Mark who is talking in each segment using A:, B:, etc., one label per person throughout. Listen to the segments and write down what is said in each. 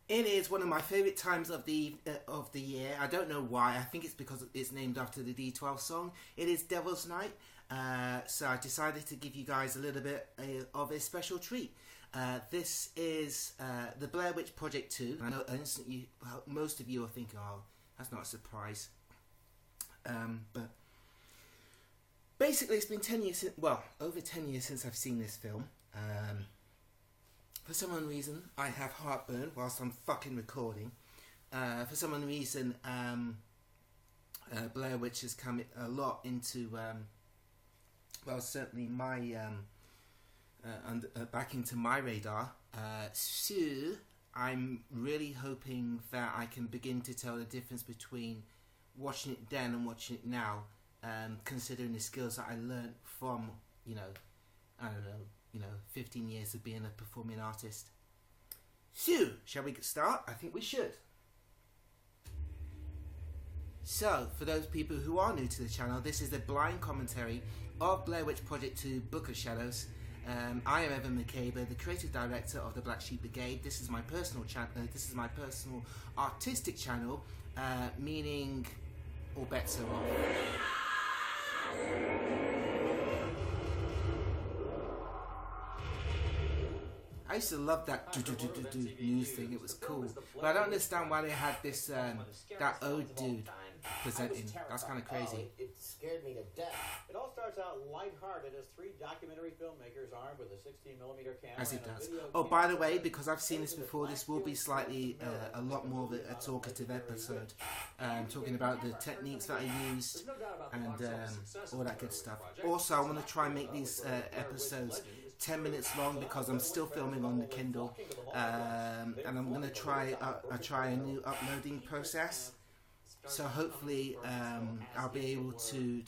A: It is one of my favourite times of the year. I don't know why. I think it's because it's named after the D12 song. It is Devil's Night. So I decided to give you guys a little bit of a special treat. This is the Blair Witch Project 2. I know most of you are thinking, oh, that's not a surprise. But basically it's been 10 years, over 10 years since I've seen this film. For some unknown reason, I have heartburn whilst I'm fucking recording. For some unknown reason, Blair Witch has come a lot into, certainly my, back into my radar. So, I'm really hoping that I can begin to tell the difference between watching it then and watching it now, considering the skills that I learned from, 15 years of being a performing artist. So, shall we start? I think we should. So, for those people who are new to the channel, this is the blind commentary of Blair Witch Project 2 Book of Shadows. I am Evan McCabe, the creative director of the Black Sheep Brigade. This is my personal channel. This is my personal artistic channel, meaning all bets are off. I used to love that news thing. It was cool, but I don't understand why they had this that old dude presenting. That's kind of crazy.
B: It scared me to death. It all starts out lighthearted as three documentary filmmakers armed with a 16mm camera.
A: As it does. Oh, by the way, because I've seen this before, this will be slightly a lot more of a talkative episode, talking about the techniques that I used and all that good stuff. Also, I want to try and make these episodes 10 minutes long because I'm still filming on the Kindle, and I'm going to try a new uploading process. So hopefully I'll be able to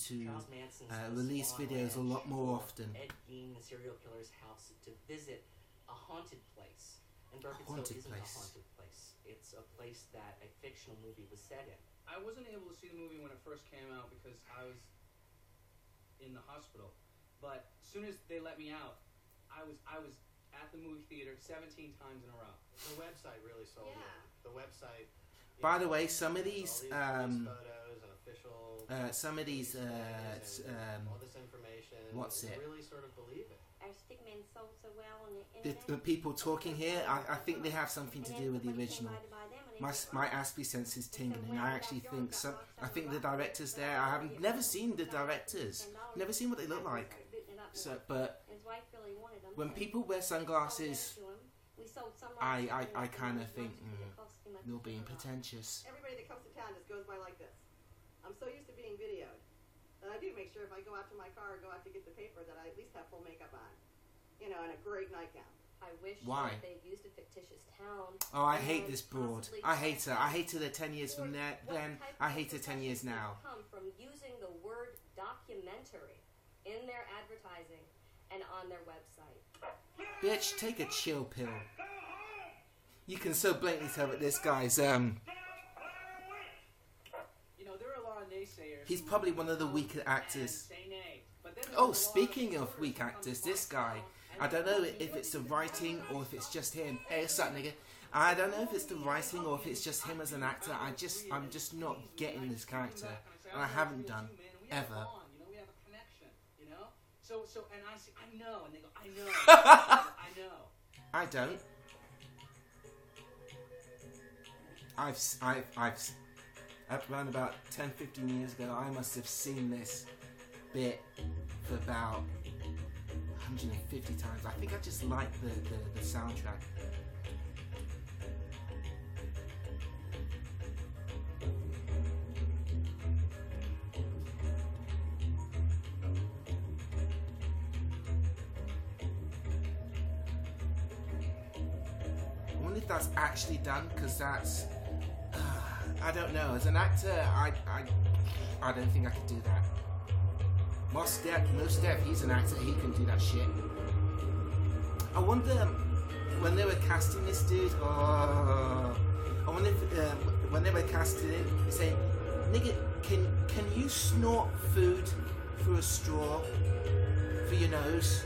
A: release videos a lot more often.
C: Ed Gein, the serial killer's house, to visit a haunted place. And Burkittsville isn't a haunted place. It's a place that a fictional movie was set in.
D: I wasn't able to see the movie when it first came out because I was in the hospital. But as soon as they let me out, I was at the movie theater 17 times in a row.
B: The website really sold it. The website.
A: By the way, some of these
B: photos and official.
A: Some of these
B: all this information.
A: What's it?
B: Really sort of believe it.
E: Our stickman sold so well on the internet.
A: The people talking here, I think they have something to do with the original. My Aspie sense is tingling. I actually think so. I think the directors there. I have never seen the directors. Never seen what they look like. So, but when people wear sunglasses, I kind of think you're being pretentious.
F: Everybody that comes to town just goes by like this. I'm so used to being videoed that I do make sure if I go out to my car or go out to get the paper that I at least have full makeup on, and a great nightgown.
E: I wish
A: Why?
E: They'd used a fictitious town.
A: Oh, I hate this broad. I hate her. I hate her the 10 years from there. Then I hate her 10 years now.
E: Come from using the word documentary in their advertising and on their website.
A: Bitch, take a chill pill. You can so blatantly tell that this guy's
D: there are a lot of naysayers.
A: he's probably one of the weaker actors. Oh, speaking of weak actors, this guy, I don't know if it's the writing or if it's just him. Hey, what's up, nigga? I don't know if it's the writing or if it's just him as an actor. I'm just not getting this character, and I haven't done ever.
D: We have a connection, So, and I say, I know, and they go, I know, I know.
A: I don't. I've around about 10-15 years ago, I must have seen this bit for about 150 times. I think I just like the soundtrack. I wonder if that's actually done, because that's I don't know. As an actor, I don't think I could do that. Most Def, he's an actor. He can do that shit. I wonder when they were casting this dude. Oh, I wonder if when they were casting him, they say, "Nigga, can you snort food through a straw for your nose?"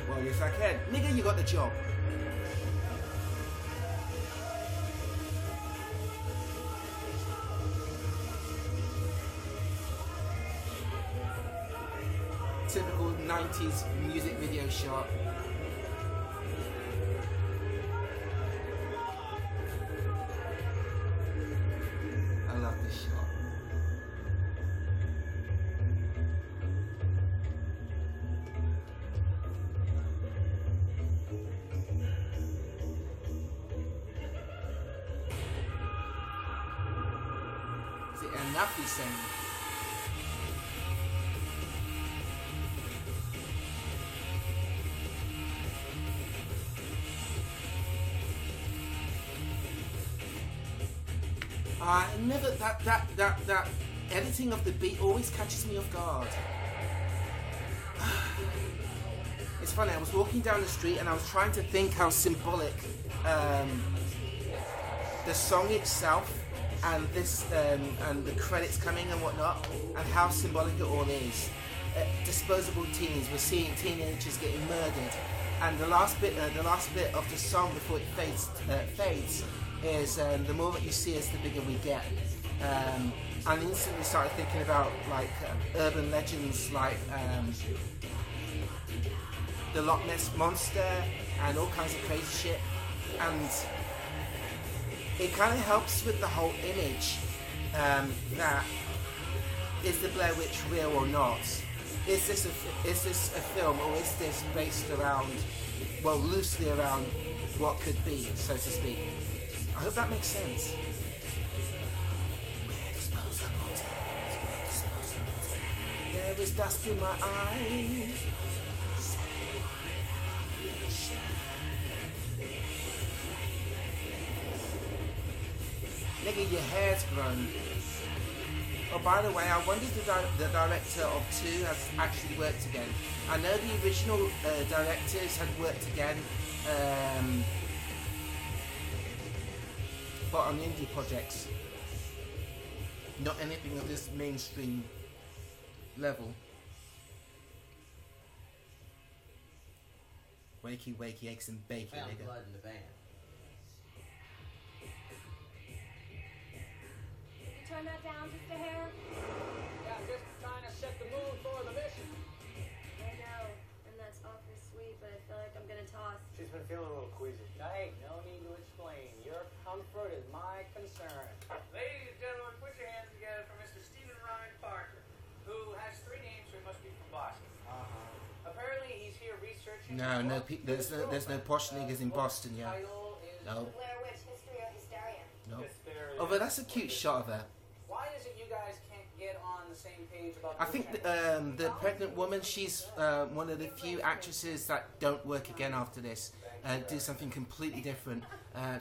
A: Well, yes, I can. Nigga, you got the job. 90s music video shot. I love this shot. Is it enough, he's saying? Never that editing of the beat always catches me off guard. It's funny, I was walking down the street and I was trying to think how symbolic the song itself and this and the credits coming and whatnot, and how symbolic it all is. Disposable teens, we're seeing teenagers getting murdered, and the last bit of the song before it fades is the more that you see us, the bigger we get. And I instantly started thinking about like urban legends like the Loch Ness Monster and all kinds of crazy shit, and it kind of helps with the whole image that is the Blair Witch real or not? Is this a film, or is this based around, well, loosely around what could be, so to speak? I hope that makes sense. There is dust in my eyes. Nigga, your hair's grown. Oh, by the way, I wonder if the director of 2 has actually worked again. I know the original directors had worked again, but on indie projects. Not anything of this mainstream level. Wakey, wakey, eggs and bacon,
B: Found
A: nigga.
B: blood in the van.
E: Turn that down just a hair.
B: Yeah, I'm just trying to set the mood for the mission.
E: I know, and that's awfully sweet, but I feel like I'm gonna toss.
B: She's been feeling a little queasy. Hey, no need to explain. Your comfort is my concern.
G: Ladies and gentlemen, put your hands together for Mr. Stephen Ryan Parker, who has 3 names, so he must be from Boston. Apparently, he's here researching.
A: There's no posh niggas in Boston, yeah. No.
E: Blair Witch, History or Hysteria.
A: No. Although that's a cute shot of her.
G: Why is it you guys can't get on the same page about?
A: I think the pregnant woman, she's one of the few actresses that don't work again after this. Do something completely different.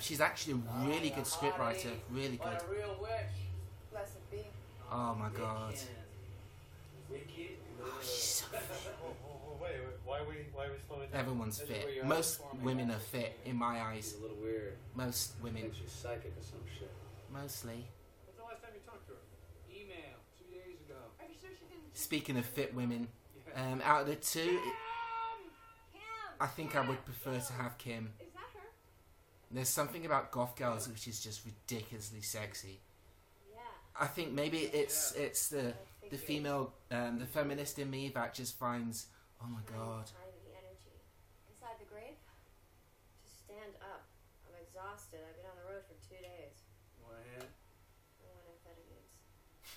A: She's actually a really good scriptwriter, really good.
G: But a real witch.
E: Blessed be.
A: Oh my god.
G: Wicked.
A: Oh, she's so fit.
H: Wait, why are we slowing down?
A: Everyone's fit. Most women are fit in my eyes.
G: A little weird.
A: Most women.
G: Makes you psychic or some shit.
A: Mostly.
H: When's the last time you talked to her?
D: Email 2 days ago.
E: Are you sure she didn't?
A: Speaking of fit women, out of the 2,
E: Kim!
A: I think I would prefer to have Kim.
E: Is that her?
A: There's something about goth girls which is just ridiculously sexy.
E: Yeah.
A: I think maybe it's the female, the feminist in me that just finds, oh my god.
E: Time and the energy. Inside the grave? Just stand up. I'm exhausted. I've been on the road for 2 days.
G: Want a hand?
E: I want amphetamines.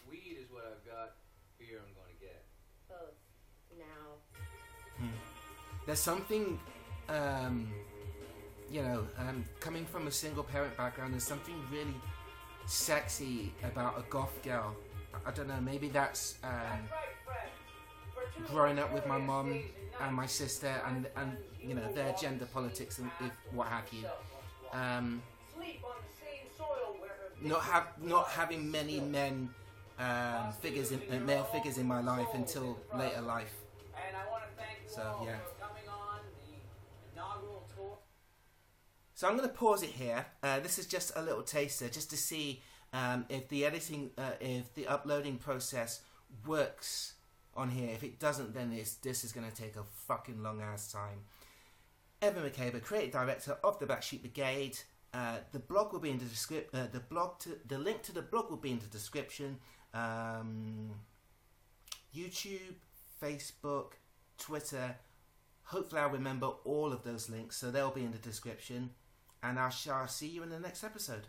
G: Weed is what I've got. Beer I'm going to get.
E: Both. Now.
A: There's something, coming from a single parent background, there's something really sexy about a goth girl. I don't know, maybe that's growing up with my mum and my sister and you know, their gender politics and what have you. Not having many male figures in my life until later life.
G: And I want to thank you
A: So,
G: all
A: yeah.
G: for coming on the inaugural tour.
A: So I'm going to pause it here. This is just a little taster, just to see if the editing, if the uploading process works on here. If it doesn't, then this is going to take a fucking long ass time. Evan McCabe, creative director of the Black Sheep Brigade. The blog will be in the description. The link to the blog will be in the description. YouTube, Facebook, Twitter. Hopefully I'll remember all of those links, so they'll be in the description. And I shall see you in the next episode.